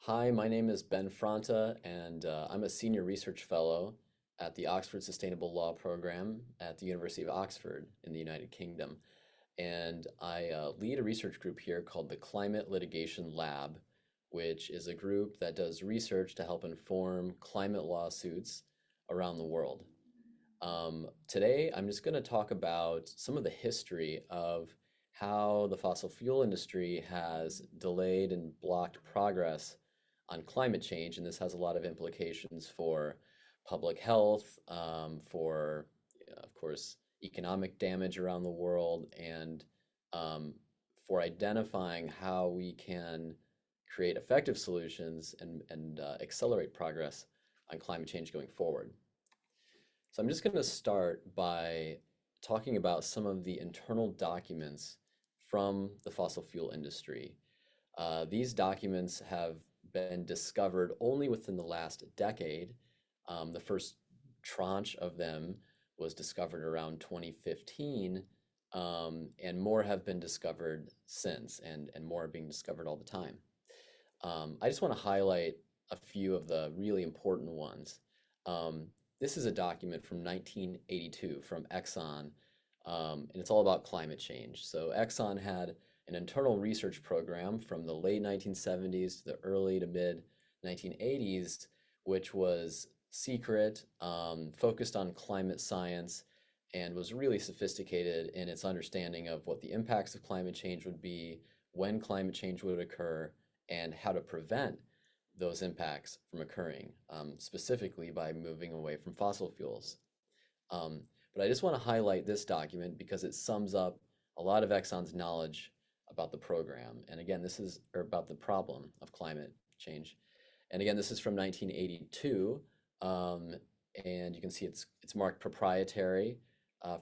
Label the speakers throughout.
Speaker 1: Hi, my name is Ben Franta, and I'm a senior research fellow at the Oxford Sustainable Law Program at the University of Oxford in the United Kingdom. And I lead a research group here called the Climate Litigation Lab, which is a group that does research to help inform climate lawsuits around the world. Today, I'm just going to talk about some of the history of how the fossil fuel industry has delayed and blocked progress on climate change. And this has a lot of implications for public health, for, of course, economic damage around the world, and um, for identifying how we can create effective solutions and accelerate progress on climate change going forward. So I'm just going to start by talking about some of the internal documents from the fossil fuel industry. These documents have been discovered only within the last decade. The first tranche of them was discovered around 2015, and more have been discovered since, and more are being discovered all the time. I just want to highlight a few of the really important ones. This is a document from 1982 from Exxon, and it's all about climate change. So Exxon had an internal research program from the late 1970s to the early to mid 1980s, which was secret, focused on climate science, and was really sophisticated in its understanding of what the impacts of climate change would be, when climate change would occur, and how to prevent those impacts from occurring, specifically by moving away from fossil fuels. Um, but I just want to highlight this document because it sums up a lot of Exxon's knowledge about the program. And again, this is about the problem of climate change. And again, this is from 1982. And you can see it's marked proprietary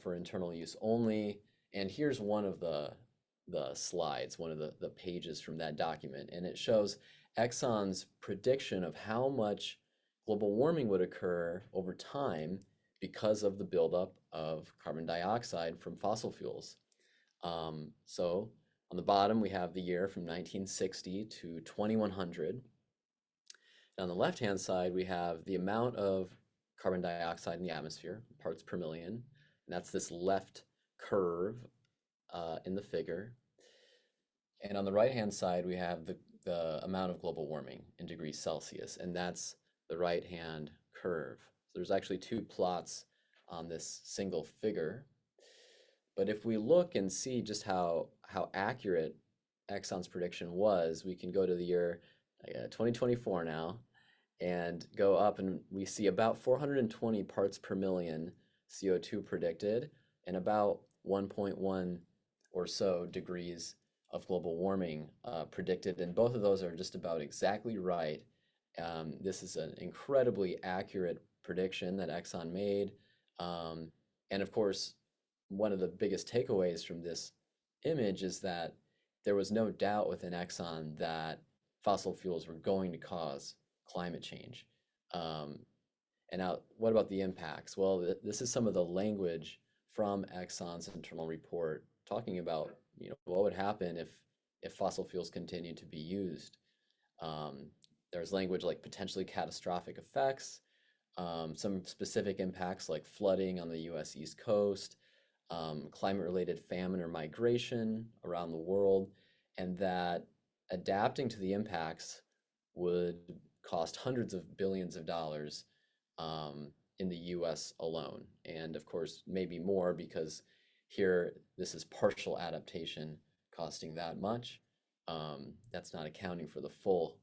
Speaker 1: for internal use only. And here's one of the slides, one of the pages from that document. And it shows Exxon's prediction of how much global warming would occur over time because of the buildup of carbon dioxide from fossil fuels. So on the bottom, we have the year from 1960 to 2100. And on the left-hand side, we have the amount of carbon dioxide in the atmosphere, parts per million. And that's this left curve in the figure. And on the right-hand side, we have the amount of global warming in degrees Celsius, and that's the right-hand curve. So there's actually two plots on this single figure. But if we look and see just how accurate Exxon's prediction was, we can go to the year 2024 now and go up, and we see about 420 parts per million CO2 predicted and about 1.1 or so degrees of global warming predicted, and both of those are just about exactly right. This is an incredibly accurate prediction that Exxon made. And of course, one of the biggest takeaways from this image is that there was no doubt within Exxon that fossil fuels were going to cause climate change. And now, what about the impacts? Well, this is some of the language from Exxon's internal report talking about, what would happen if fossil fuels continue to be used. There's language like potentially catastrophic effects, some specific impacts like flooding on the US East Coast, climate-related famine or migration around the world, and that adapting to the impacts would cost hundreds of billions of dollars in the US alone. And of course, maybe more because here, this is partial adaptation costing that much. That's not accounting for the full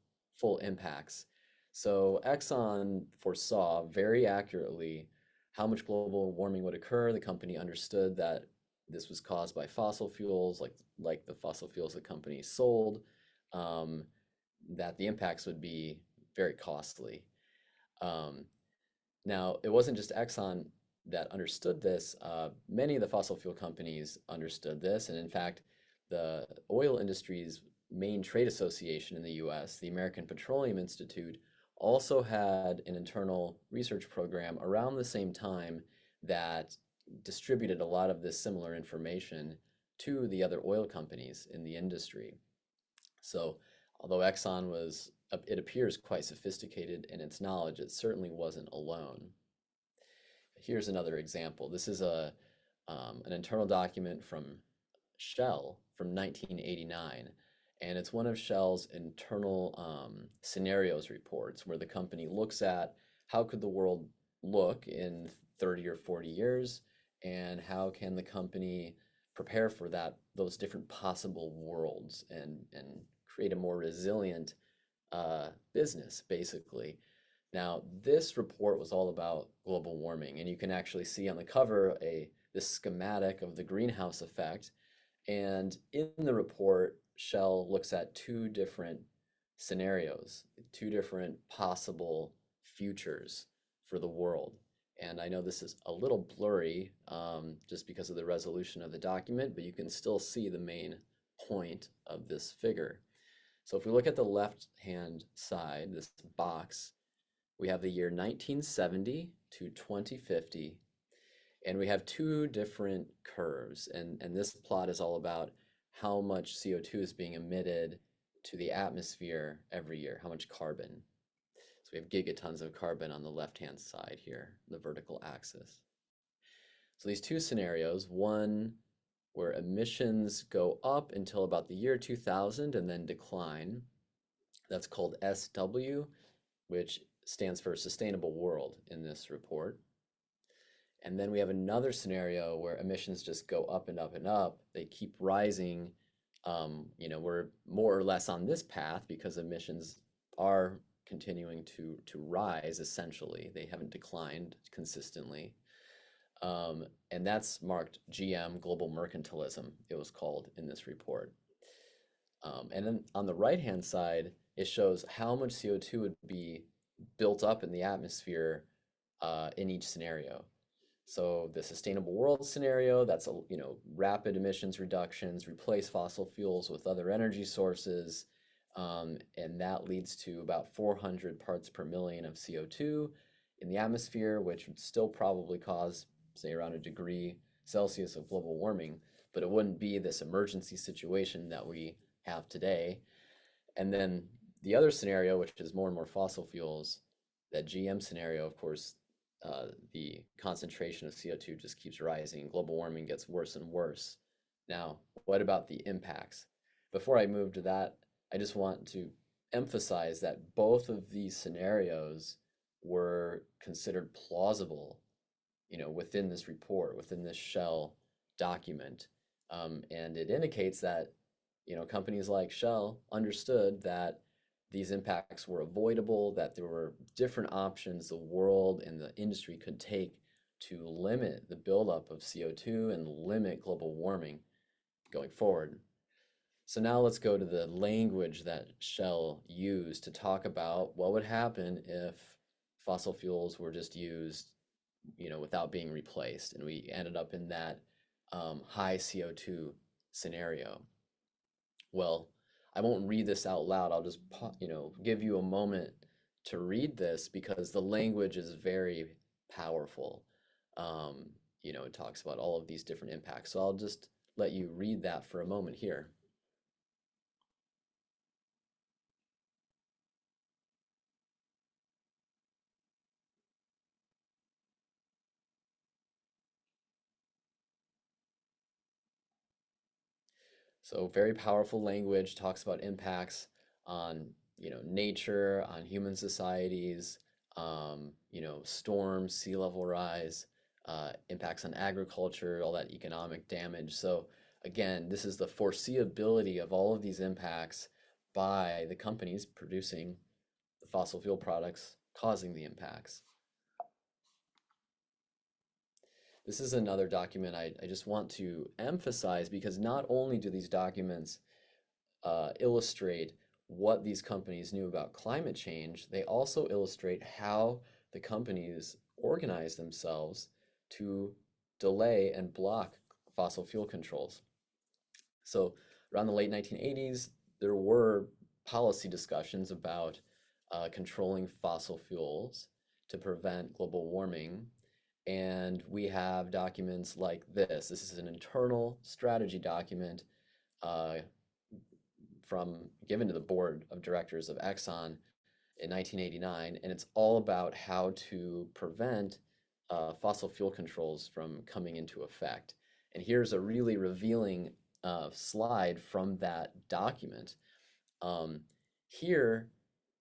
Speaker 1: impacts. So Exxon foresaw very accurately how much global warming would occur. The company understood that this was caused by fossil fuels, like the fossil fuels the company sold, that the impacts would be very costly. Now, it wasn't just Exxon that understood this. Many of the fossil fuel companies understood this, and in fact, the oil industry's main trade association in the US, the American Petroleum Institute, also had an internal research program around the same time that distributed a lot of this similar information to the other oil companies in the industry. So Although Exxon was, it appears quite sophisticated in its knowledge, it certainly wasn't alone. Here's another example. This is an internal document from Shell from 1989, and it's one of Shell's internal scenarios reports where the company looks at how could the world look in 30 or 40 years, and how can the company prepare for those different possible worlds and create a more resilient business, basically. Now, this report was all about global warming, and you can actually see on the cover this schematic of the greenhouse effect. And in the report, Shell looks at two different scenarios, two different possible futures for the world. And I know this is a little blurry just because of the resolution of the document, but you can still see the main point of this figure. So if we look at the left-hand side, this box, we have the year 1970 to 2050, and we have two different curves. And this plot is all about how much CO2 is being emitted to the atmosphere every year, how much carbon. So we have gigatons of carbon on the left-hand side here, the vertical axis. So these two scenarios, one where emissions go up until about the year 2000 and then decline, that's called SW, which stands for Sustainable World in this report. And then we have another scenario where emissions just go up and up and up. They keep rising. We're more or less on this path because emissions are continuing to rise, essentially. They haven't declined consistently. And that's marked GM, Global Mercantilism, it was called in this report. And then on the right-hand side, it shows how much CO2 would be built up in the atmosphere in each scenario. So the sustainable world scenario, that's rapid emissions reductions, replace fossil fuels with other energy sources, and that leads to about 400 parts per million of CO2 in the atmosphere, which would still probably cause, say, around 1 degree Celsius of global warming, but it wouldn't be this emergency situation that we have today. And then the other scenario, which is more and more fossil fuels, that GM scenario, of course, the concentration of CO2 just keeps rising. Global warming gets worse and worse. Now, what about the impacts? Before I move to that, I just want to emphasize that both of these scenarios were considered plausible, within this report, within this Shell document. And it indicates that, companies like Shell understood that these impacts were avoidable, that there were different options the world and the industry could take to limit the buildup of CO2 and limit global warming going forward. So now let's go to the language that Shell used to talk about what would happen if fossil fuels were just used, without being replaced. And we ended up in that high CO2 scenario. Well, I won't read this out loud. I'll just, give you a moment to read this because the language is very powerful. It talks about all of these different impacts. So I'll just let you read that for a moment here. So very powerful language, talks about impacts on, nature, on human societies, storms, sea level rise, impacts on agriculture, all that economic damage. So again, this is the foreseeability of all of these impacts by the companies producing the fossil fuel products causing the impacts. This is another document I just want to emphasize because not only do these documents illustrate what these companies knew about climate change, they also illustrate how the companies organize themselves to delay and block fossil fuel controls. So around the late 1980s, there were policy discussions about controlling fossil fuels to prevent global warming. And we have documents like this. This is an internal strategy document given to the board of directors of Exxon in 1989, and it's all about how to prevent fossil fuel controls from coming into effect. And here's a really revealing slide from that document. Um, Here,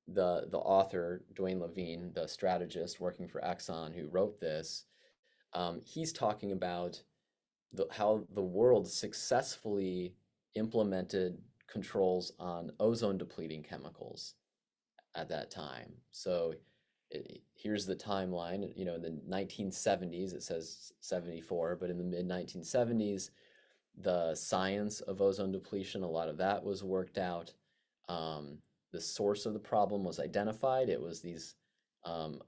Speaker 1: the author, Duane Levine, the strategist working for Exxon who wrote this, he's talking about how the world successfully implemented controls on ozone depleting chemicals at that time. So here's the timeline. You know, in the 1970s, it says 74, but in the mid 1970s, the science of ozone depletion, a lot of that was worked out. Um, the source of the problem was identified. It was these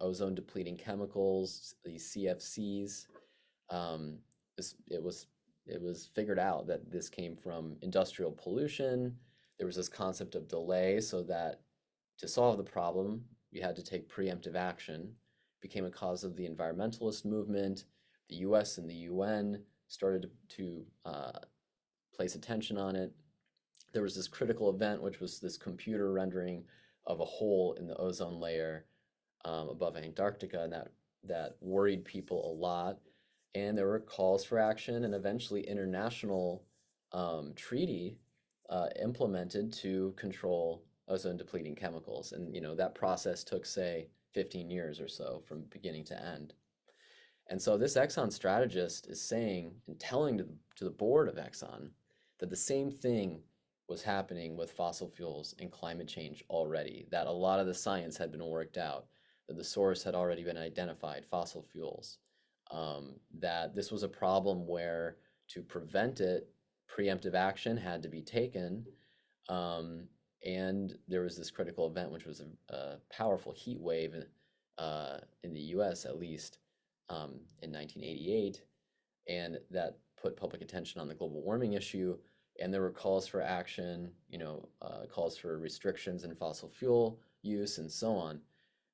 Speaker 1: ozone depleting chemicals, these CFCs. Um, it was figured out that this came from industrial pollution. There was this concept of delay, so that to solve the problem, we had to take preemptive action. It became a cause of the environmentalist movement. The US and the UN started to place attention on it. There was this critical event, which was this computer rendering of a hole in the ozone layer above Antarctica, and that worried people a lot. And there were calls for action, and eventually international treaty implemented to control ozone depleting chemicals. And that process took, say, 15 years or so from beginning to end. And so this Exxon strategist is saying and telling to the board of Exxon that the same thing was happening with fossil fuels and climate change already, that a lot of the science had been worked out, that the source had already been identified, fossil fuels, that this was a problem where to prevent it, preemptive action had to be taken. And there was this critical event, which was a powerful heat wave in the US, at least, in 1988. And that put public attention on the global warming issue. And there were calls for action, calls for restrictions in fossil fuel use and so on.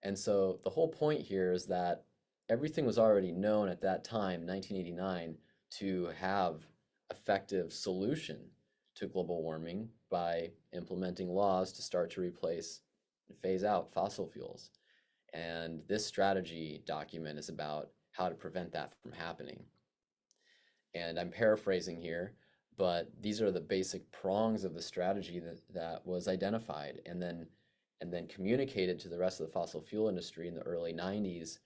Speaker 1: And so the whole point here is that everything was already known at that time, 1989, to have effective solution to global warming by implementing laws to start to replace and phase out fossil fuels. And this strategy document is about how to prevent that from happening. And I'm paraphrasing here, but these are the basic prongs of the strategy that was identified and then communicated to the rest of the fossil fuel industry in the early 90s.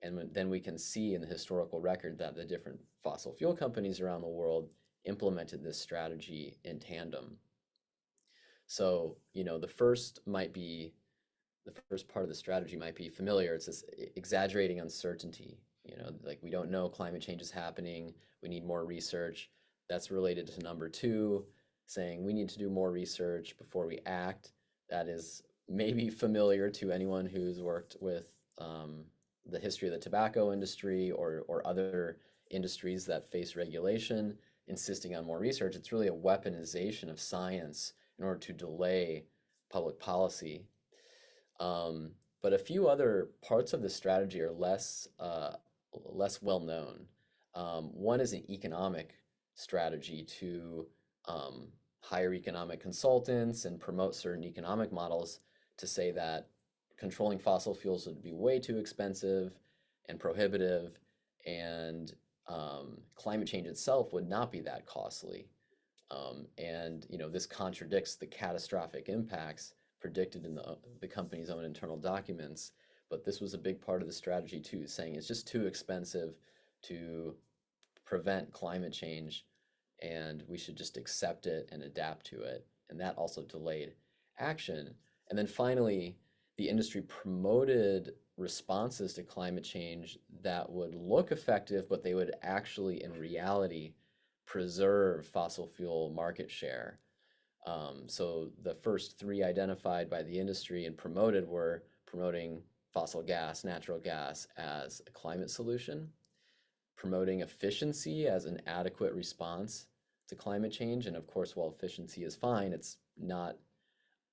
Speaker 1: And then we can see in the historical record that the different fossil fuel companies around the world implemented this strategy in tandem. So, the first part of the strategy might be familiar. It's this exaggerating uncertainty. Like, we don't know climate change is happening. We need more research. That's related to number two, saying we need to do more research before we act. That is maybe familiar to anyone who's worked with the history of the tobacco industry or other industries that face regulation, insisting on more research. It's really a weaponization of science in order to delay public policy. But a few other parts of the strategy are less well known. One is an economic strategy to hire economic consultants and promote certain economic models to say that controlling fossil fuels would be way too expensive and prohibitive, and climate change itself would not be that costly. And this contradicts the catastrophic impacts predicted in the company's own internal documents. But this was a big part of the strategy too, saying it's just too expensive to prevent climate change, and we should just accept it and adapt to it. And that also delayed action. And then finally, the industry promoted responses to climate change that would look effective, but they would actually, in reality, preserve fossil fuel market share. So the first three identified by the industry and promoted were promoting fossil gas, natural gas as a climate solution, promoting efficiency as an adequate response to climate change. And of course, while efficiency is fine, it's not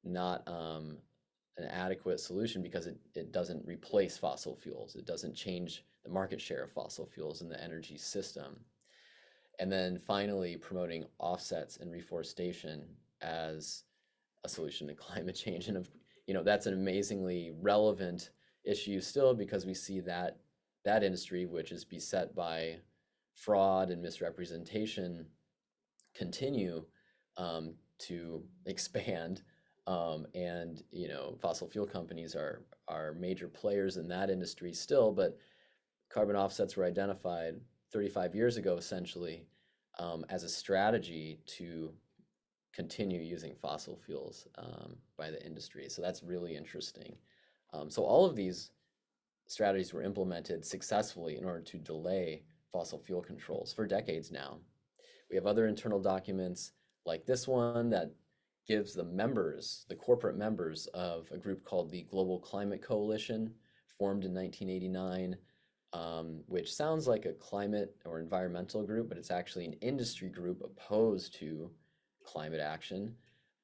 Speaker 1: an adequate solution because it doesn't replace fossil fuels. It doesn't change the market share of fossil fuels in the energy system. And then finally, promoting offsets and reforestation as a solution to climate change. And that's an amazingly relevant issue still, because we see that industry, which is beset by fraud and misrepresentation, continue to expand. And fossil fuel companies are major players in that industry still, but carbon offsets were identified 35 years ago, essentially, as a strategy to continue using fossil fuels by the industry. So that's really interesting. So all of these strategies were implemented successfully in order to delay fossil fuel controls for decades now. We have other internal documents like this one that gives the members, the corporate members of a group called the Global Climate Coalition, formed in 1989, which sounds like a climate or environmental group, but it's actually an industry group opposed to climate action.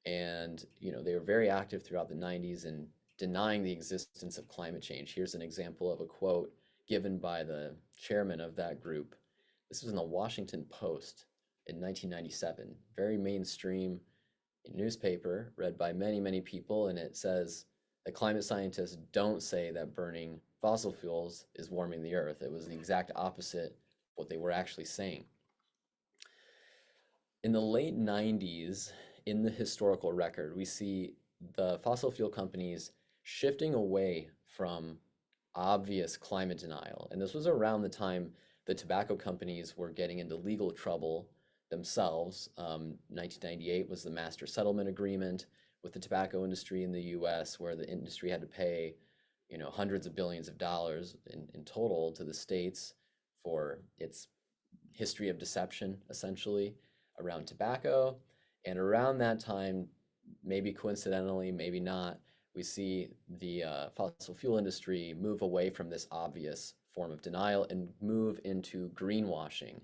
Speaker 1: And they were very active throughout the 90s in denying the existence of climate change. Here's an example of a quote given by the chairman of that group. This was in the Washington Post in 1997, very mainstream newspaper read by many, many people, and it says that climate scientists don't say that burning fossil fuels is warming the earth. It was the exact opposite what they were actually saying. In the late 90s, in the historical record, we see the fossil fuel companies shifting away from obvious climate denial. And this was around the time the tobacco companies were getting into legal trouble themselves. 1998 was the Master Settlement Agreement with the tobacco industry in the US, where the industry had to pay hundreds of billions of dollars in total to the states for its history of deception, essentially, around tobacco. And around that time, maybe coincidentally, maybe not, we see the fossil fuel industry move away from this obvious form of denial and move into greenwashing,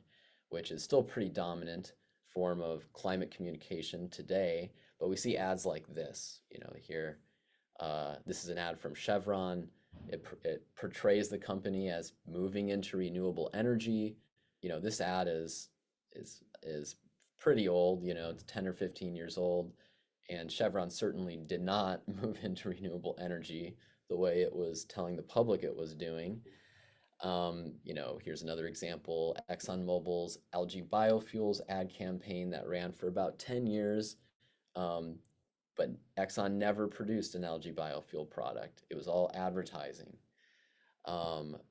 Speaker 1: which is still pretty dominant form of climate communication today. But we see ads like this, here. This is an ad from Chevron. It portrays the company as moving into renewable energy. This ad is pretty old. It's 10 or 15 years old, and Chevron certainly did not move into renewable energy the way it was telling the public it was doing. Here's another example: ExxonMobil's algae biofuels ad campaign that ran for about 10 years. But Exxon never produced an algae biofuel product. It was all advertising. While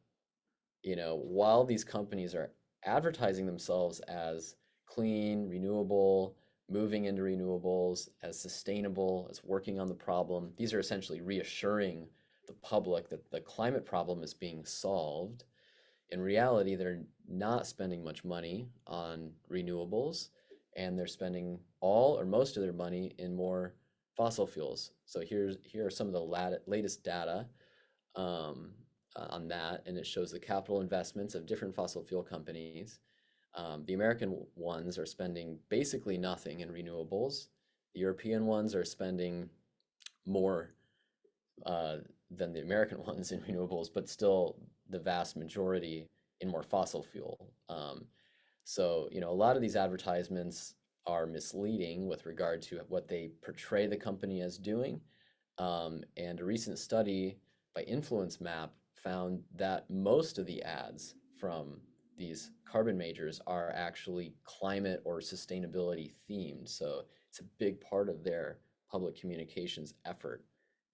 Speaker 1: these companies are advertising themselves as clean, renewable, moving into renewables, as sustainable, as working on the problem, these are essentially reassuring the public that the climate problem is being solved. In reality, they're not spending much money on renewables, and they're spending all or most of their money in more fossil fuels. So here are some of the latest data on that, and it shows the capital investments of different fossil fuel companies. The American ones are spending basically nothing in renewables. The European ones are spending more than the American ones in renewables, but still the vast majority in more fossil fuel. So a lot of these advertisements are misleading with regard to what they portray the company as doing. And a recent study by Influence Map found that most of the ads from these carbon majors are actually climate or sustainability themed. So it's a big part of their public communications effort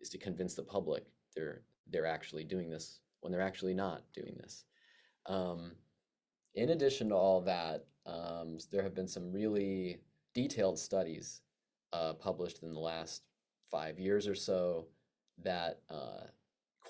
Speaker 1: is to convince the public they're actually doing this when they're actually not doing this. In addition to all that, there have been some really detailed studies published in the last 5 years or so that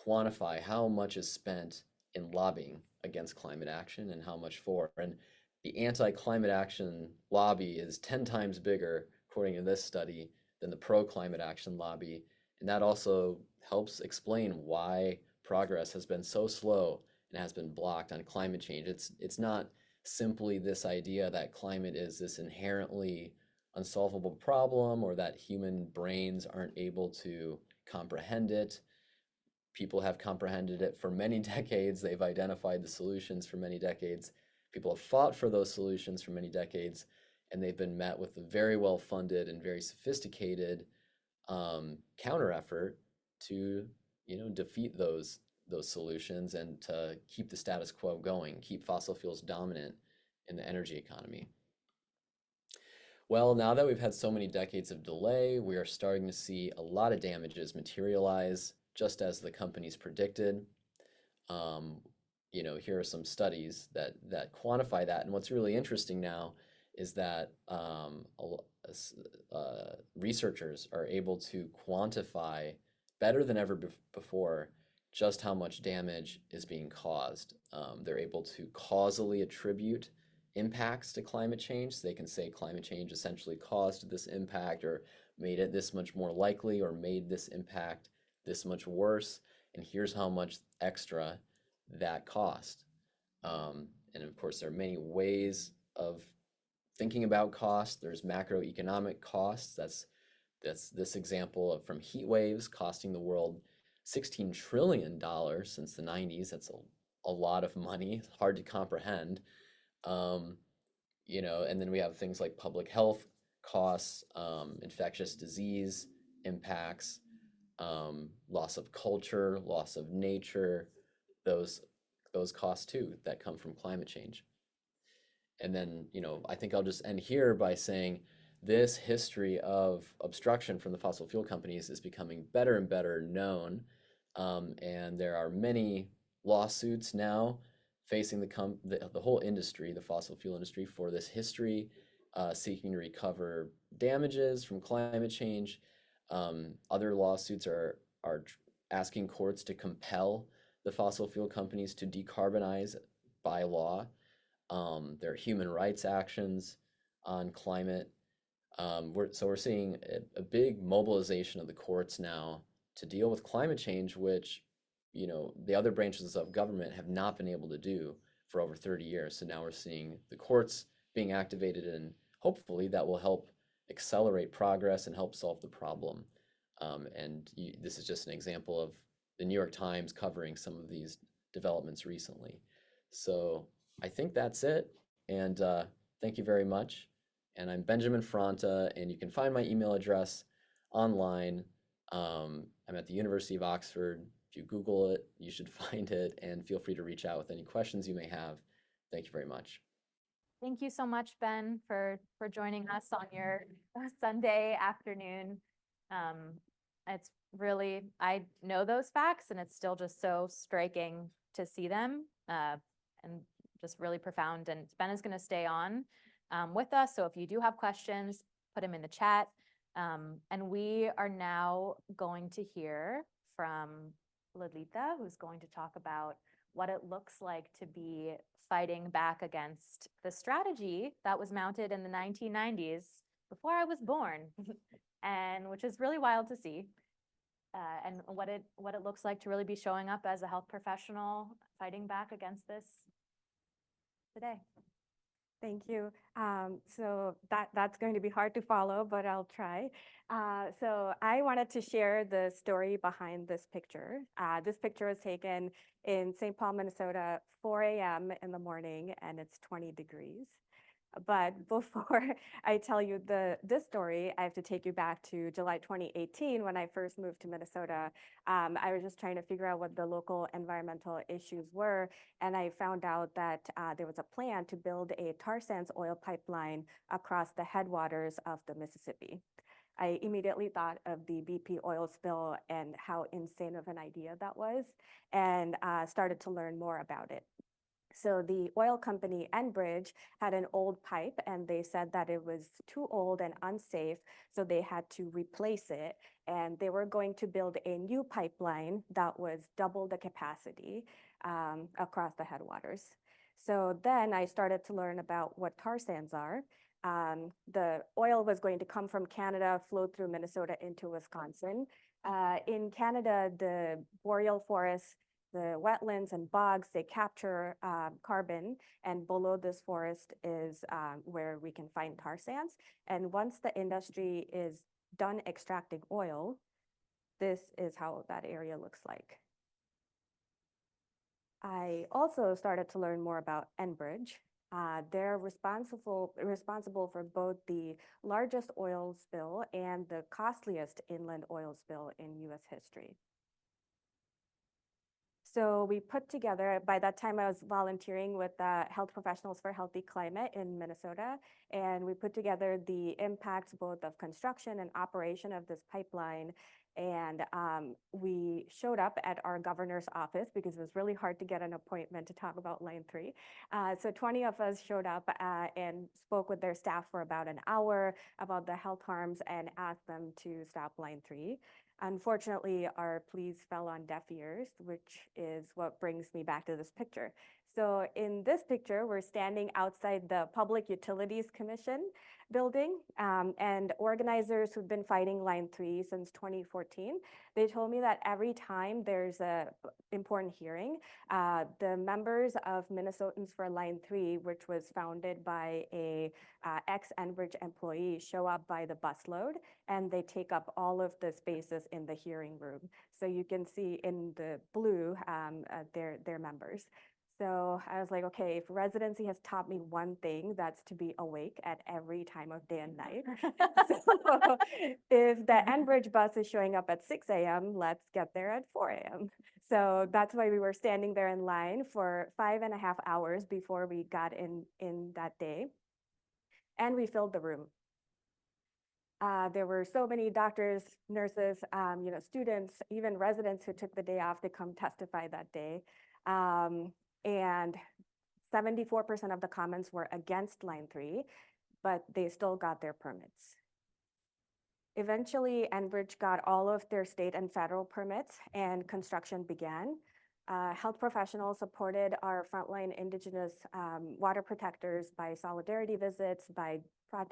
Speaker 1: quantify how much is spent in lobbying against climate action and how much for. And the anti-climate action lobby is 10 times bigger, according to this study, than the pro-climate action lobby. And that also helps explain why progress has been so slow and has been blocked on climate change. It's not simply this idea that climate is this inherently unsolvable problem or that human brains aren't able to comprehend it. People have comprehended it for many decades. They've identified the solutions for many decades. People have fought for those solutions for many decades, and they've been met with very well-funded and very sophisticated counter effort to, defeat those solutions and to keep the status quo going, keep fossil fuels dominant in the energy economy. Well, now that we've had so many decades of delay, we are starting to see a lot of damages materialize just as the companies predicted. Um, Here are some studies that quantify that. And what's really interesting now is that researchers are able to quantify better than ever before just how much damage is being caused. They're able to causally attribute impacts to climate change. So they can say climate change essentially caused this impact or made it this much more likely or made this impact this much worse. And here's how much extra that cost. And of course, there are many ways of thinking about cost. There's macroeconomic costs. That's this example of from heat waves costing the world $16 trillion since the 90s. That's a lot of money. It's hard to comprehend. And then we have things like public health costs, infectious disease impacts, loss of culture, loss of nature, those costs too that come from climate change. And then, I think I'll just end here by saying this history of obstruction from the fossil fuel companies is becoming better and better known. And there are many lawsuits now facing the whole industry, the fossil fuel industry, for this history, seeking to recover damages from climate change. Other lawsuits are asking courts to compel the fossil fuel companies to decarbonize by law. There are human rights actions on climate. We're seeing a big mobilization of the courts now to deal with climate change, which the other branches of government have not been able to do for over 30 years. So now we're seeing the courts being activated, and hopefully that will help accelerate progress and help solve the problem. This is just an example of the New York Times covering some of these developments recently. So I think that's it. And thank you very much. And I'm Benjamin Franta, and you can find my email address online. I'm at the University of Oxford. If you Google it, you should find it, and feel free to reach out with any questions you may have. Thank you very much.
Speaker 2: Thank you so much, Ben, for joining us on your Sunday afternoon. It's really, I know those facts, and it's still just so striking to see them, and just really profound. And Ben is going to stay on with us. So if you do have questions, put them in the chat. And we are now going to hear from Laalitha, who's going to talk about what it looks like to be fighting back against the strategy that was mounted in the 1990s before I was born, and which is really wild to see, and what it looks like to really be showing up as a health professional fighting back against this today.
Speaker 3: Thank you. So that's going to be hard to follow, but I'll try. So I wanted to share the story behind this picture. This picture was taken in St. Paul, Minnesota, 4 a.m. in the morning, and it's 20 degrees. But before I tell you this story, I have to take you back to July 2018 when I first moved to Minnesota. I was just trying to figure out what the local environmental issues were, and I found out that there was a plan to build a tar sands oil pipeline across the headwaters of the Mississippi. I immediately thought of the BP oil spill and how insane of an idea that was, and started to learn more about it. So the oil company Enbridge had an old pipe, and they said that it was too old and unsafe, so they had to replace it. And they were going to build a new pipeline that was double the capacity across the headwaters. So then I started to learn about what tar sands are. The oil was going to come from Canada, flow through Minnesota into Wisconsin. In Canada, the boreal forests, the wetlands and bogs, they capture carbon, and below this forest is where we can find tar sands. And once the industry is done extracting oil, this is how that area looks like. I also started to learn more about Enbridge. They're responsible for both the largest oil spill and the costliest inland oil spill in US history. So we put together, by that time I was volunteering with Health Professionals for Healthy Climate in Minnesota, and we put together the impacts both of construction and operation of this pipeline. And we showed up at our governor's office because it was really hard to get an appointment to talk about Line 3. So 20 of us showed up and spoke with their staff for about an hour about the health harms and asked them to stop Line 3. Unfortunately, our pleas fell on deaf ears, which is what brings me back to this picture. So in this picture, we're standing outside the Public Utilities Commission building, and organizers who've been fighting Line 3 since 2014, they told me that every time there's a important hearing, the members of Minnesotans for Line 3, which was founded by a ex-Enbridge employee, show up by the busload, and they take up all of the spaces in the hearing room. So you can see in the blue, their members. So I was like, okay, if residency has taught me one thing, that's to be awake at every time of day and night. So if the Enbridge bus is showing up at 6 a.m., let's get there at 4 a.m. So that's why we were standing there in line for 5.5 hours before we got in that day. And we filled the room. There were so many doctors, nurses, students, even residents who took the day off to come testify that day. And 74% of the comments were against Line 3, but they still got their permits. Eventually, Enbridge got all of their state and federal permits and construction began. Health professionals supported our frontline Indigenous water protectors by solidarity visits, by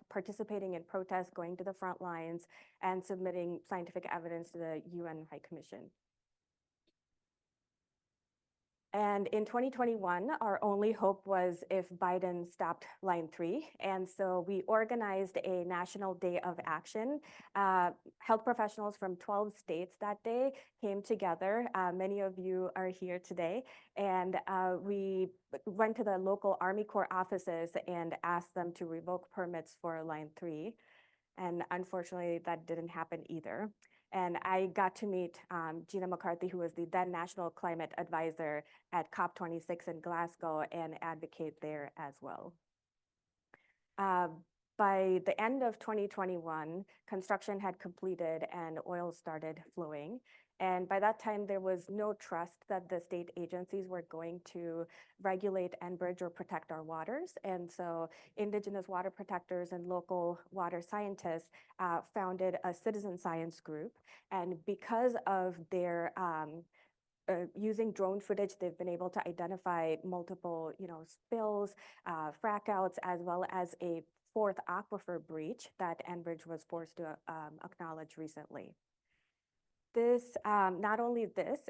Speaker 3: participating in protests, going to the front lines, and submitting scientific evidence to the UN High Commission. And in 2021, our only hope was if Biden stopped Line 3. And so we organized a national day of action. Health professionals from 12 states that day came together. Many of you are here today. And we went to the local Army Corps offices and asked them to revoke permits for Line 3. And unfortunately, that didn't happen either. And I got to meet Gina McCarthy, who was the then National Climate Advisor at COP26 in Glasgow, and advocate there as well. By the end of 2021, construction had completed and oil started flowing. And by that time, there was no trust that the state agencies were going to regulate Enbridge or protect our waters. And so Indigenous water protectors and local water scientists founded a citizen science group. And because of their using drone footage, they've been able to identify multiple, spills, frac outs, as well as a fourth aquifer breach that Enbridge was forced to acknowledge recently. This, not only this,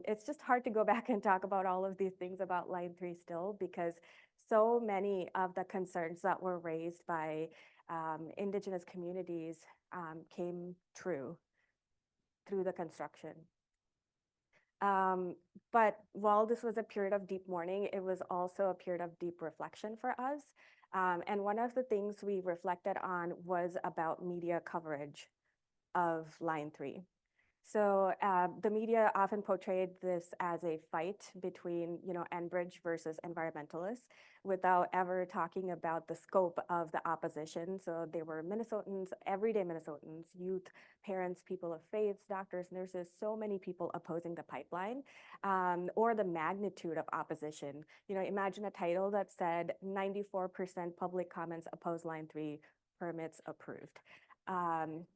Speaker 3: it's just hard to go back and talk about all of these things about Line 3 still, because so many of the concerns that were raised by Indigenous communities came true through the construction. But while this was a period of deep mourning, it was also a period of deep reflection for us. And one of the things we reflected on was about media coverage of Line 3. So the media often portrayed this as a fight between, Enbridge versus environmentalists, without ever talking about the scope of the opposition. So there were Minnesotans, everyday Minnesotans, youth, parents, people of faith, doctors, nurses, so many people opposing the pipeline, or the magnitude of opposition. Imagine a title that said 94% public comments oppose Line 3, permits approved.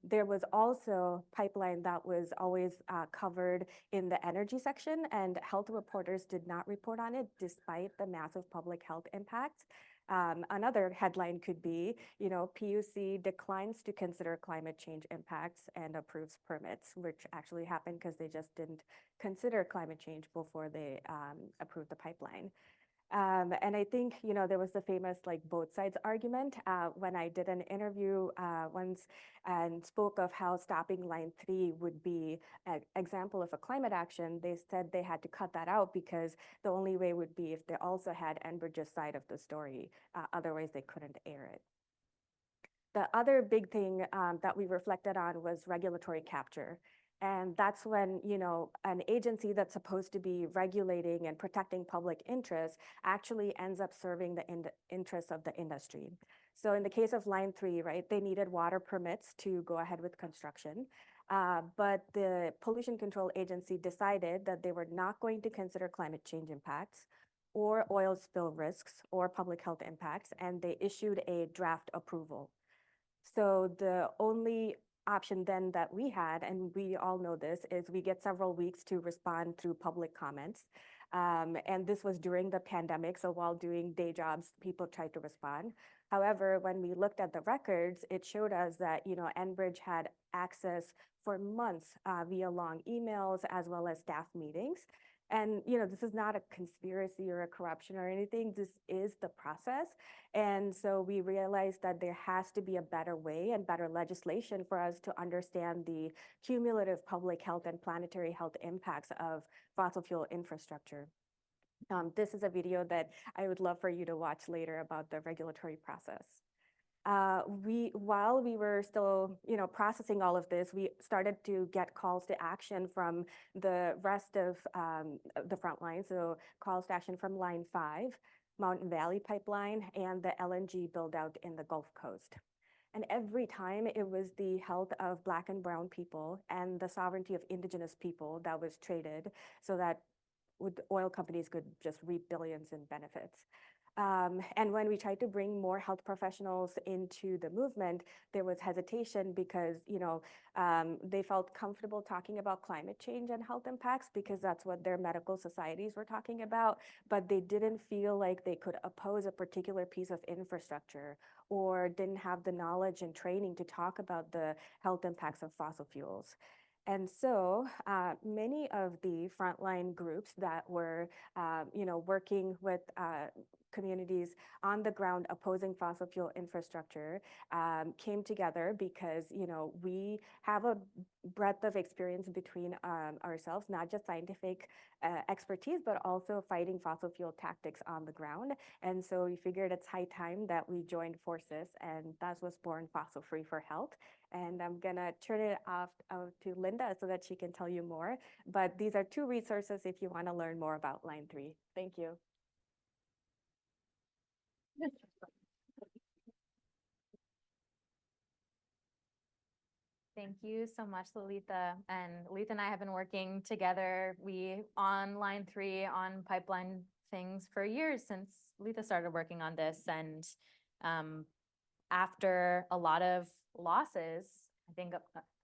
Speaker 3: There was also pipeline that was always covered in the energy section, and health reporters did not report on it despite the massive public health impacts. Another headline could be, PUC declines to consider climate change impacts and approves permits, which actually happened because they just didn't consider climate change before they approved the pipeline. And I think, there was the famous like both sides argument when I did an interview once and spoke of how stopping line 3 would be an example of a climate action. They said they had to cut that out because the only way would be if they also had Enbridge's side of the story. Otherwise, they couldn't air it. The other big thing that we reflected on was regulatory capture. And that's when, an agency that's supposed to be regulating and protecting public interest actually ends up serving the interests of the industry. So in the case of Line 3, right, they needed water permits to go ahead with construction. But the Pollution Control Agency decided that they were not going to consider climate change impacts or oil spill risks or public health impacts, and they issued a draft approval. So the only option then that we had, and we all know this, is we get several weeks to respond through public comments. And this was during the pandemic, so while doing day jobs, people tried to respond. However, when we looked at the records, it showed us that, Enbridge had access for months via long emails as well as staff meetings. And, this is not a conspiracy or a corruption or anything. This is the process. And so we realized that there has to be a better way and better legislation for us to understand the cumulative public health and planetary health impacts of fossil fuel infrastructure. This is a video that I would love for you to watch later about the regulatory process. While we were still, processing all of this, we started to get calls to action from the rest of the front line. So calls to action from Line 5, Mountain Valley Pipeline, and the LNG build out in the Gulf Coast. And every time it was the health of Black and Brown people and the sovereignty of Indigenous people that was traded so that oil companies could just reap billions in benefits. And when we tried to bring more health professionals into the movement, there was hesitation because, they felt comfortable talking about climate change and health impacts because that's what their medical societies were talking about, but they didn't feel like they could oppose a particular piece of infrastructure or didn't have the knowledge and training to talk about the health impacts of fossil fuels. And so many of the frontline groups that were, working with communities on the ground opposing fossil fuel infrastructure came together because, we have a breadth of experience between ourselves, not just scientific expertise, but also fighting fossil fuel tactics on the ground. And so we figured it's high time that we joined forces, and that was born Fossil Free for Health. And I'm gonna turn it off to Linda so that she can tell you more. But these are two resources if you wanna learn more about Line 3. Thank you.
Speaker 2: Thank you so much, Laalitha. And Laalitha and I have been working together. We on Line 3 on pipeline things for years since Laalitha started working on this. And after a lot of losses, I think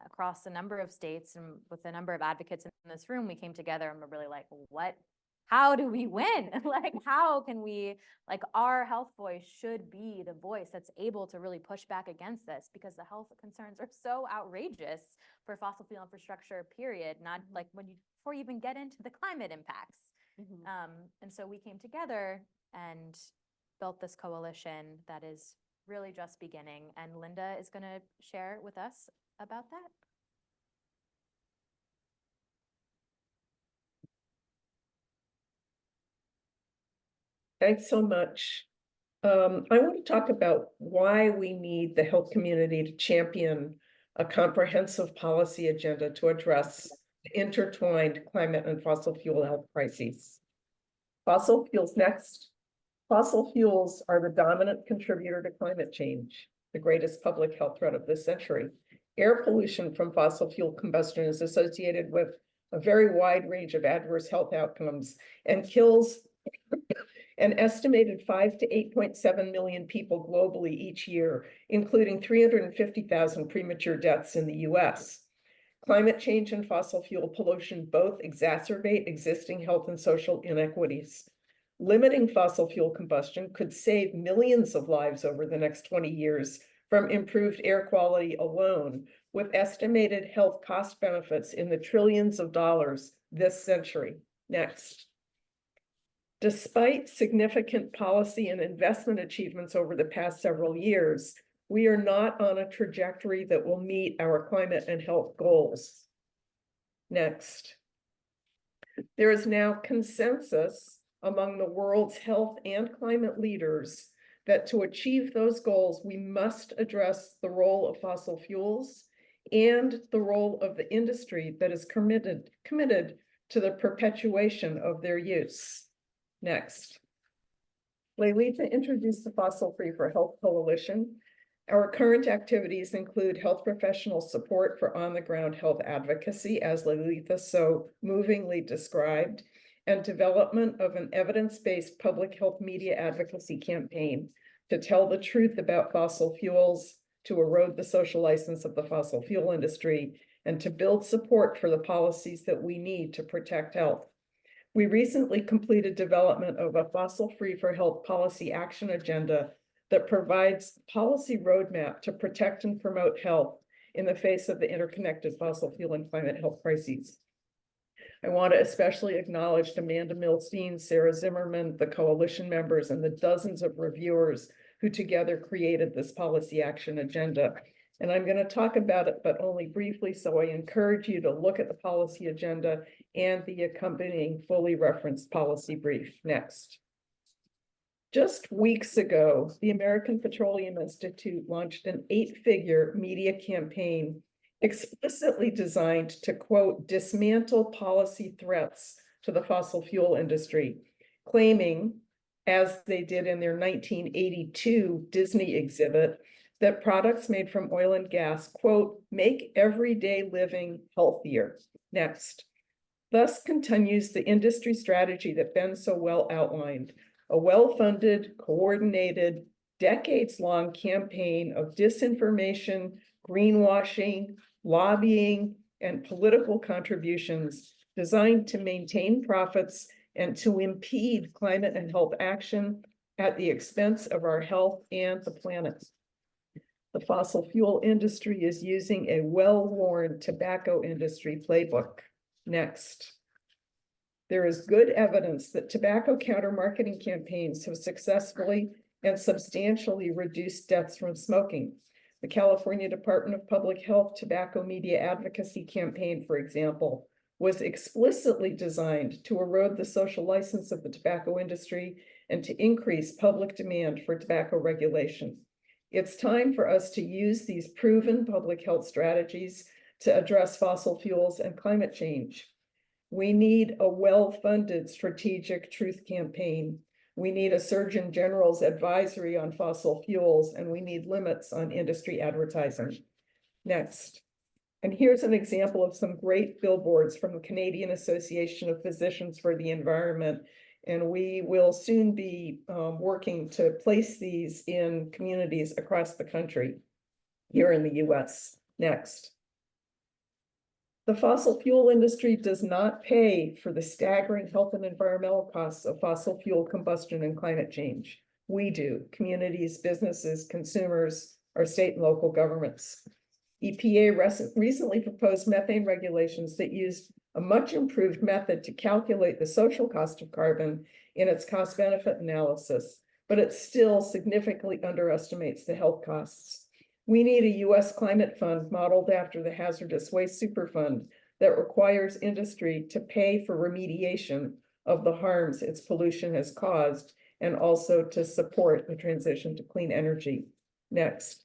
Speaker 2: across a number of states and with a number of advocates in this room, we came together and we're really like, how do we win? Like, how can we, like, our health voice should be the voice that's able to really push back against this because the health concerns are so outrageous for fossil fuel infrastructure, period. Not like before you even get into the climate impacts. Mm-hmm. And so we came together and built this coalition that is really just beginning. And Linda is going to share with us about that.
Speaker 4: Thanks so much. I want to talk about why we need the health community to champion a comprehensive policy agenda to address the intertwined climate and fossil fuel health crises. Fossil fuels next. Fossil fuels are the dominant contributor to climate change, the greatest public health threat of this century. Air pollution from fossil fuel combustion is associated with a very wide range of adverse health outcomes and kills an estimated 5 to 8.7 million people globally each year, including 350,000 premature deaths in the US. Climate change and fossil fuel pollution both exacerbate existing health and social inequities. Limiting fossil fuel combustion could save millions of lives over the next 20 years from improved air quality alone, with estimated health cost benefits in the trillions of dollars this century. Next. Despite significant policy and investment achievements over the past several years, we are not on a trajectory that will meet our climate and health goals. Next. There is now consensus among the world's health and climate leaders that to achieve those goals, we must address the role of fossil fuels and the role of the industry that is committed to the perpetuation of their use. Next. Laalitha introduced the Fossil Free for Health Coalition. Our current activities include health professional support for on-the-ground health advocacy, as Laalitha so movingly described, and development of an evidence-based public health media advocacy campaign to tell the truth about fossil fuels, to erode the social license of the fossil fuel industry, and to build support for the policies that we need to protect health. We recently completed development of a fossil-free for health policy action agenda that provides policy roadmap to protect and promote health in the face of the interconnected fossil fuel and climate health crises. I want to especially acknowledge Amanda Milstein, Sarah Zimmerman, the coalition members, and the dozens of reviewers who together created this policy action agenda. And I'm going to talk about it, but only briefly, so I encourage you to look at the policy agenda and the accompanying fully referenced policy brief. Next. Just weeks ago, the American Petroleum Institute launched an 8-figure media campaign explicitly designed to, quote, dismantle policy threats to the fossil fuel industry, claiming, as they did in their 1982 Disney exhibit, that products made from oil and gas, quote, make everyday living healthier. Next. Thus continues the industry strategy that Ben so well outlined, a well-funded, coordinated, decades-long campaign of disinformation, greenwashing, lobbying, and political contributions designed to maintain profits and to impede climate and health action at the expense of our health and the planet. The fossil fuel industry is using a well-worn tobacco industry playbook. Next. There is good evidence that tobacco counter-marketing campaigns have successfully and substantially reduced deaths from smoking. The California Department of Public Health Tobacco Media Advocacy Campaign, for example, was explicitly designed to erode the social license of the tobacco industry and to increase public demand for tobacco regulation. It's time for us to use these proven public health strategies to address fossil fuels and climate change. We need a well-funded strategic truth campaign. We need a Surgeon General's advisory on fossil fuels, and we need limits on industry advertising. Next. And here's an example of some great billboards from the Canadian Association of Physicians for the Environment. And we will soon be working to place these in communities across the country here in the US. Next. The fossil fuel industry does not pay for the staggering health and environmental costs of fossil fuel combustion and climate change. We do, communities, businesses, consumers, our state and local governments. EPA recently proposed methane regulations that used a much improved method to calculate the social cost of carbon in its cost-benefit analysis, but it still significantly underestimates the health costs. We need a US climate fund modeled after the Hazardous Waste Superfund that requires industry to pay for remediation of the harms its pollution has caused, and also to support the transition to clean energy. Next.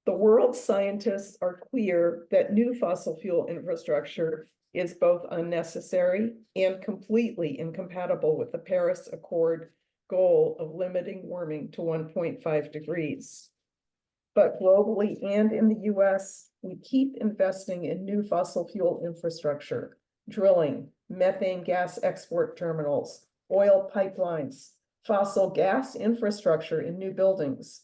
Speaker 4: The world's scientists are clear that new fossil fuel infrastructure is both unnecessary and completely incompatible with the Paris Accord goal of limiting warming to 1.5 degrees. But globally and in the US, we keep investing in new fossil fuel infrastructure, drilling, methane gas export terminals, oil pipelines, fossil gas infrastructure in new buildings.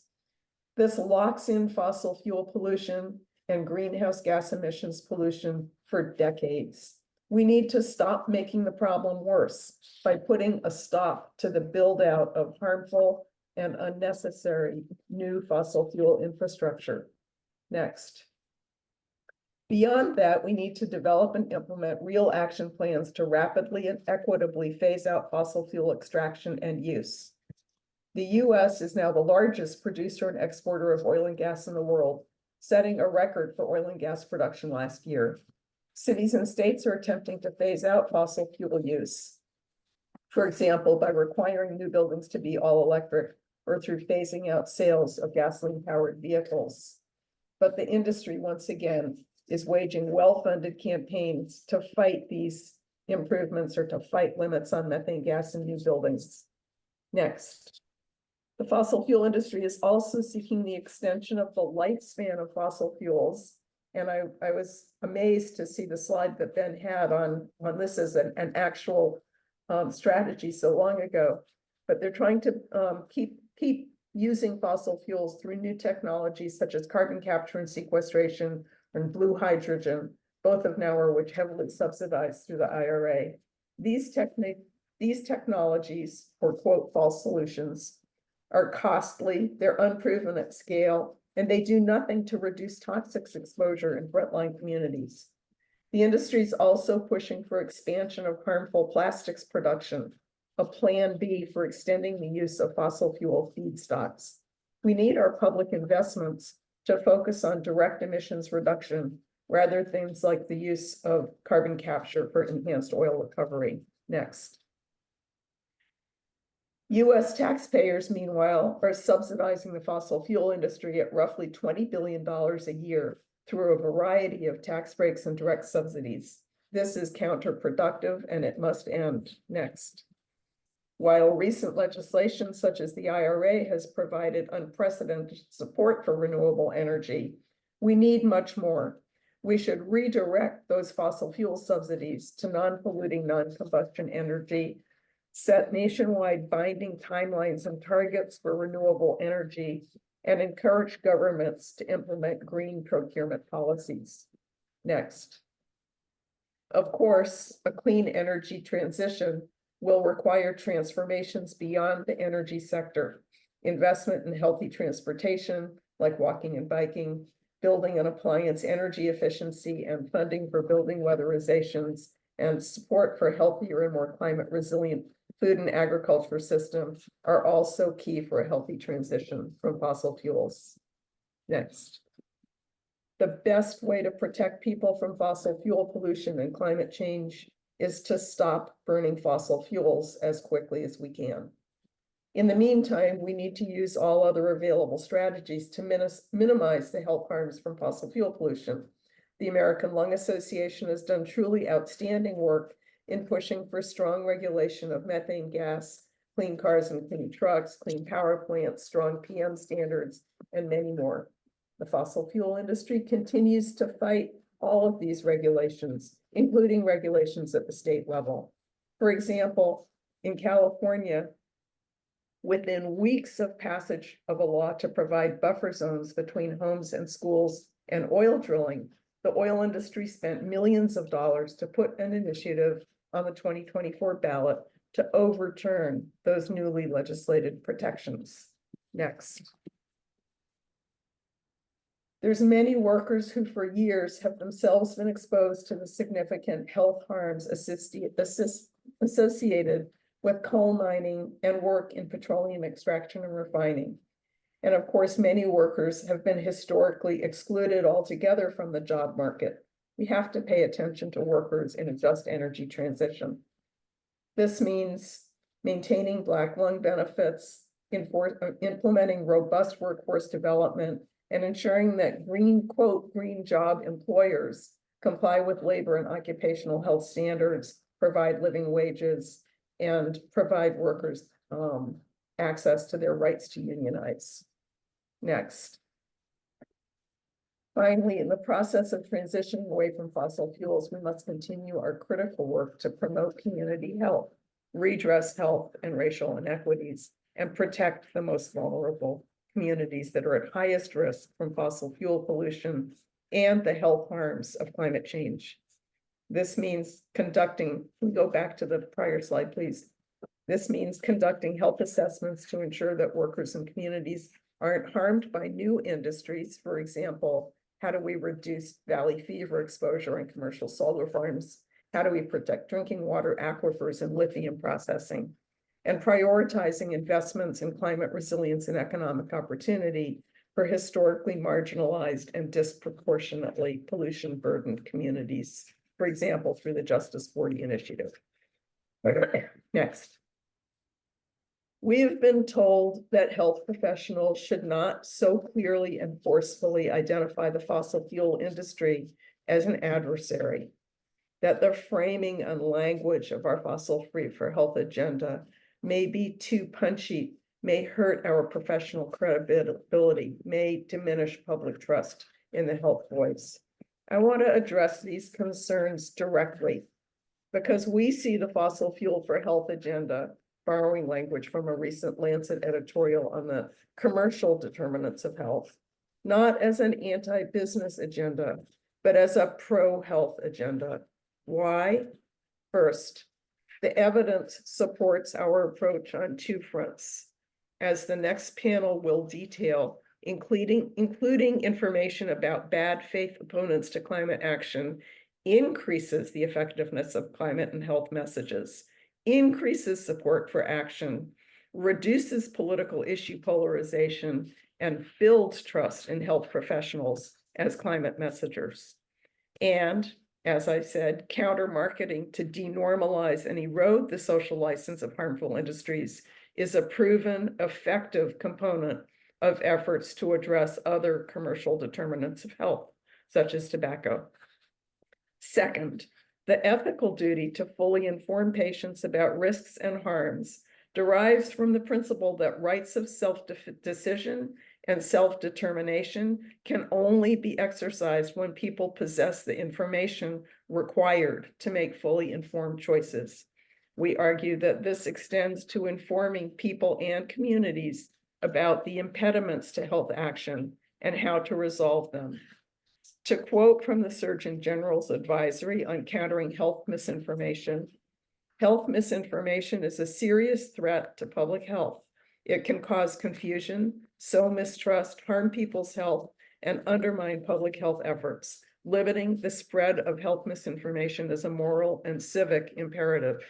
Speaker 4: This locks in fossil fuel pollution and greenhouse gas emissions pollution for decades. We need to stop making the problem worse by putting a stop to the build out of harmful and unnecessary new fossil fuel infrastructure. Next. Beyond that, we need to develop and implement real action plans to rapidly and equitably phase out fossil fuel extraction and use. The US is now the largest producer and exporter of oil and gas in the world, setting a record for oil and gas production last year. Cities and states are attempting to phase out fossil fuel use. For example, by requiring new buildings to be all electric or through phasing out sales of gasoline-powered vehicles. But the industry, once again, is waging well-funded campaigns to fight these improvements or to fight limits on methane gas in new buildings. Next. The fossil fuel industry is also seeking the extension of the lifespan of fossil fuels. And I was amazed to see the slide that Ben had on this as an actual strategy so long ago. But they're trying to keep using fossil fuels through new technologies such as carbon capture and sequestration and blue hydrogen, both of now are which heavily subsidized through the IRA. These technologies, or quote, false solutions, are costly, they're unproven at scale, and they do nothing to reduce toxic exposure in frontline communities. The industry is also pushing for expansion of harmful plastics production, a plan B for extending the use of fossil fuel feedstocks. We need our public investments to focus on direct emissions reduction, rather things like the use of carbon capture for enhanced oil recovery. Next. US taxpayers, meanwhile, are subsidizing the fossil fuel industry at roughly $20 billion a year through a variety of tax breaks and direct subsidies. This is counterproductive and it must end. Next. While recent legislation such as the IRA has provided unprecedented support for renewable energy, we need much more. We should redirect those fossil fuel subsidies to non-polluting, non-combustion energy, set nationwide binding timelines and targets for renewable energy, and encourage governments to implement green procurement policies. Next. Of course, a clean energy transition will require transformations beyond the energy sector, investment in healthy transportation, like walking and biking, building and appliance energy efficiency, and funding for building weatherizations, and support for healthier and more climate resilient food and agriculture systems are also key for a healthy transition from fossil fuels. Next. The best way to protect people from fossil fuel pollution and climate change is to stop burning fossil fuels as quickly as we can. In the meantime, we need to use all other available strategies to minimize the health harms from fossil fuel pollution. The American Lung Association has done truly outstanding work in pushing for strong regulation of methane gas, clean cars and clean trucks, clean power plants, strong PM standards, and many more. The fossil fuel industry continues to fight all of these regulations, including regulations at the state level. For example, in California, within weeks of passage of a law to provide buffer zones between homes and schools and oil drilling, the oil industry spent millions of dollars to put an initiative on the 2024 ballot to overturn those newly legislated protections. Next. There's many workers who for years have themselves been exposed to the significant health harms associated with coal mining and work in petroleum extraction and refining. And of course, many workers have been historically excluded altogether from the job market. We have to pay attention to workers in a just energy transition. This means maintaining Black lung benefits, implementing robust workforce development, and ensuring that green, quote, green job employers comply with labor and occupational health standards, provide living wages, and provide workers access to their rights to unionize. Next. Finally, in the process of transitioning away from fossil fuels, we must continue our critical work to promote community health, redress health and racial inequities, and protect the most vulnerable communities that are at highest risk from fossil fuel pollution and the health harms of climate change. This means conducting, we go back to the prior slide, please. This means conducting health assessments to ensure that workers and communities aren't harmed by new industries, for example, How do we reduce valley fever exposure in commercial solar farms? How do we protect drinking water aquifers and lithium processing? And prioritizing investments in climate resilience and economic opportunity for historically marginalized and disproportionately pollution burdened communities, for example, through the Justice 40 initiative. Next. We have been told that health professionals should not so clearly and forcefully identify the fossil fuel industry as an adversary, that the framing and language of our fossil-free for health agenda may be too punchy, may hurt our professional credibility, may diminish public trust in the health voice. I want to address these concerns directly because we see the fossil fuel for health agenda, borrowing language from a recent Lancet editorial on the commercial determinants of health, not as an anti-business agenda, but as a pro-health agenda. Why? First, the evidence supports our approach on two fronts. As the next panel will detail, including information about bad faith opponents to climate action, increases the effectiveness of climate and health messages, increases support for action, reduces political issue polarization, and builds trust in health professionals as climate messengers. And as I said, counter marketing to denormalize and erode the social license of harmful industries is a proven effective component of efforts to address other commercial determinants of health, such as tobacco. Second, the ethical duty to fully inform patients about risks and harms derives from the principle that rights of self-decision and self-determination can only be exercised when people possess the information required to make fully informed choices. We argue that this extends to informing people and communities about the impediments to health action and how to resolve them. To quote from the Surgeon General's advisory on countering health misinformation is a serious threat to public health. It can cause confusion, sow mistrust, harm people's health, and undermine public health efforts. Limiting the spread of health misinformation is a moral and civic imperative.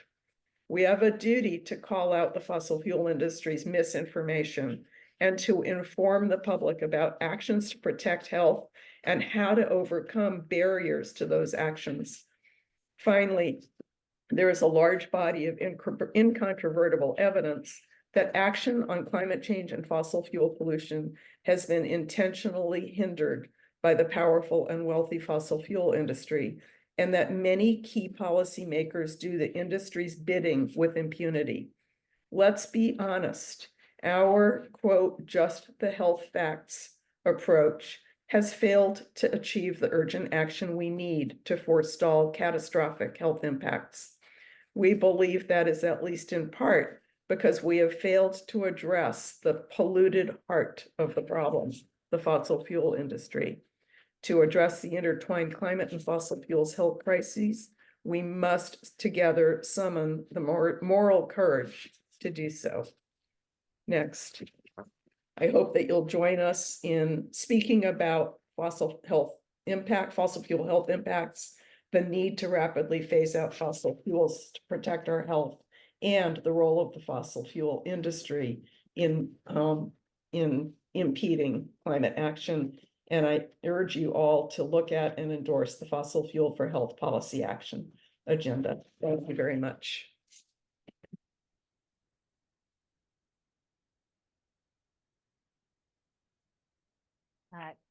Speaker 4: We have a duty to call out the fossil fuel industry's misinformation and to inform the public about actions to protect health and how to overcome barriers to those actions. Finally, there is a large body of incontrovertible evidence that action on climate change and fossil fuel pollution has been intentionally hindered by the powerful and wealthy fossil fuel industry, and that many key policymakers do the industry's bidding with impunity. Let's be honest, our, quote, just the health facts approach has failed to achieve the urgent action we need to forestall catastrophic health impacts. We believe that is at least in part because we have failed to address the polluted heart of the problem, the fossil fuel industry. To address the intertwined climate and fossil fuels health crises, we must together summon the moral courage to do so. Next, I hope that you'll join us in speaking about fossil fuel health impacts, the need to rapidly phase out fossil fuels to protect our health, and the role of the fossil fuel industry in impeding climate action. And I urge you all to look at and endorse the Fossil Fuel for Health Policy Action agenda. Thank you very much.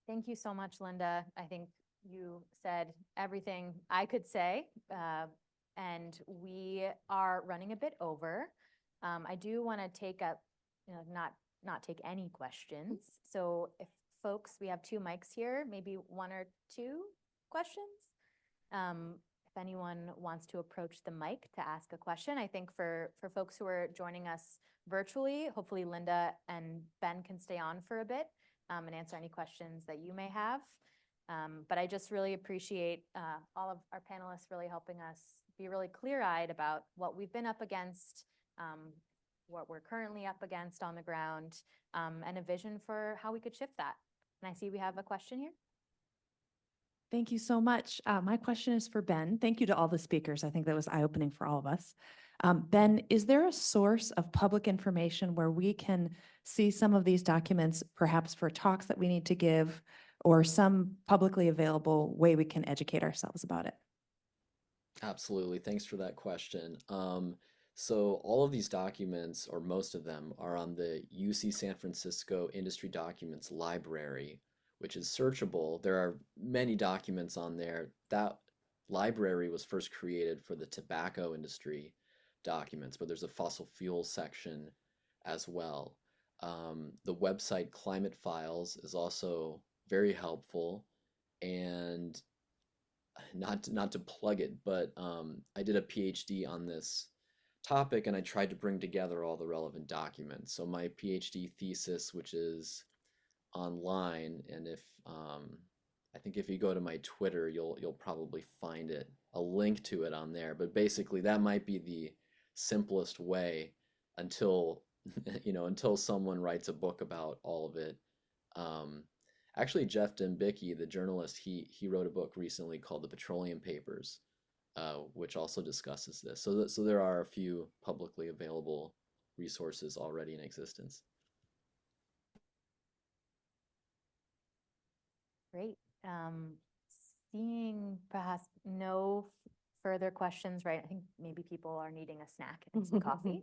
Speaker 2: Thank you so much, Linda. I think you said everything I could say, and we are running a bit over. I do want to take up, not take any questions. So if folks, we have 2 mics here, maybe 1 or 2 questions. If anyone wants to approach the mic to ask a question, I think for folks who are joining us virtually, hopefully Linda and Ben can stay on for a bit and answer any questions that you may have. But I just really appreciate all of our panelists really helping us be really clear-eyed about what we've been up against, what we're currently up against on the ground, and a vision for how we could shift that. And I see we have a question here.
Speaker 5: Thank you so much. My question is for Ben. Thank you to all the speakers. I think that was eye-opening for all of us. Ben, is there a source of public information where we can see some of these documents, perhaps for talks that we need to give, or some publicly available way we can educate ourselves about it?
Speaker 1: Absolutely. Thanks for that question. So all of these documents, or most of them, are on the UC San Francisco Industry Documents Library, which is searchable. There are many documents on there. That library was first created for the tobacco industry documents, but there's a fossil fuel section as well. The website Climate Files is also very helpful, and not to plug it, but I did a PhD on this topic and I tried to bring together all the relevant documents. So my PhD thesis, which is online, and if I think if you go to my Twitter, you'll probably find it, a link to it on there. But basically, that might be the simplest way until until someone writes a book about all of it. Um, Actually, Jeff Dembicki, the journalist, he wrote a book recently called The Petroleum Papers, which also discusses this. So there are a few publicly available resources already in existence.
Speaker 2: Great. Seeing perhaps no further questions, right? I think maybe people are needing a snack and some coffee.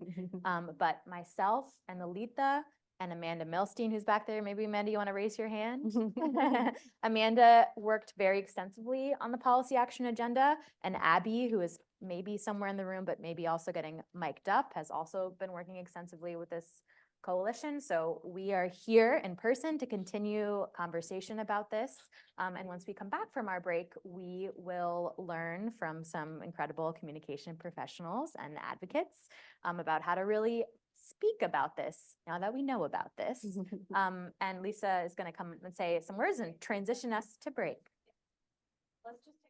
Speaker 2: But myself and Laalitha and Amanda Milstein, who's back there, maybe Amanda, you want to raise your hand? Amanda worked very extensively on the policy action agenda, and Abby, who is maybe somewhere in the room, but maybe also getting mic'd up, has also been working extensively with this coalition. So we are here in person to continue conversation about this. And once we come back from our break, we will learn from some incredible communication professionals and advocates about how to really speak about this now that we know about this. And Lisa is going to come and say some words and transition us to break. Let's just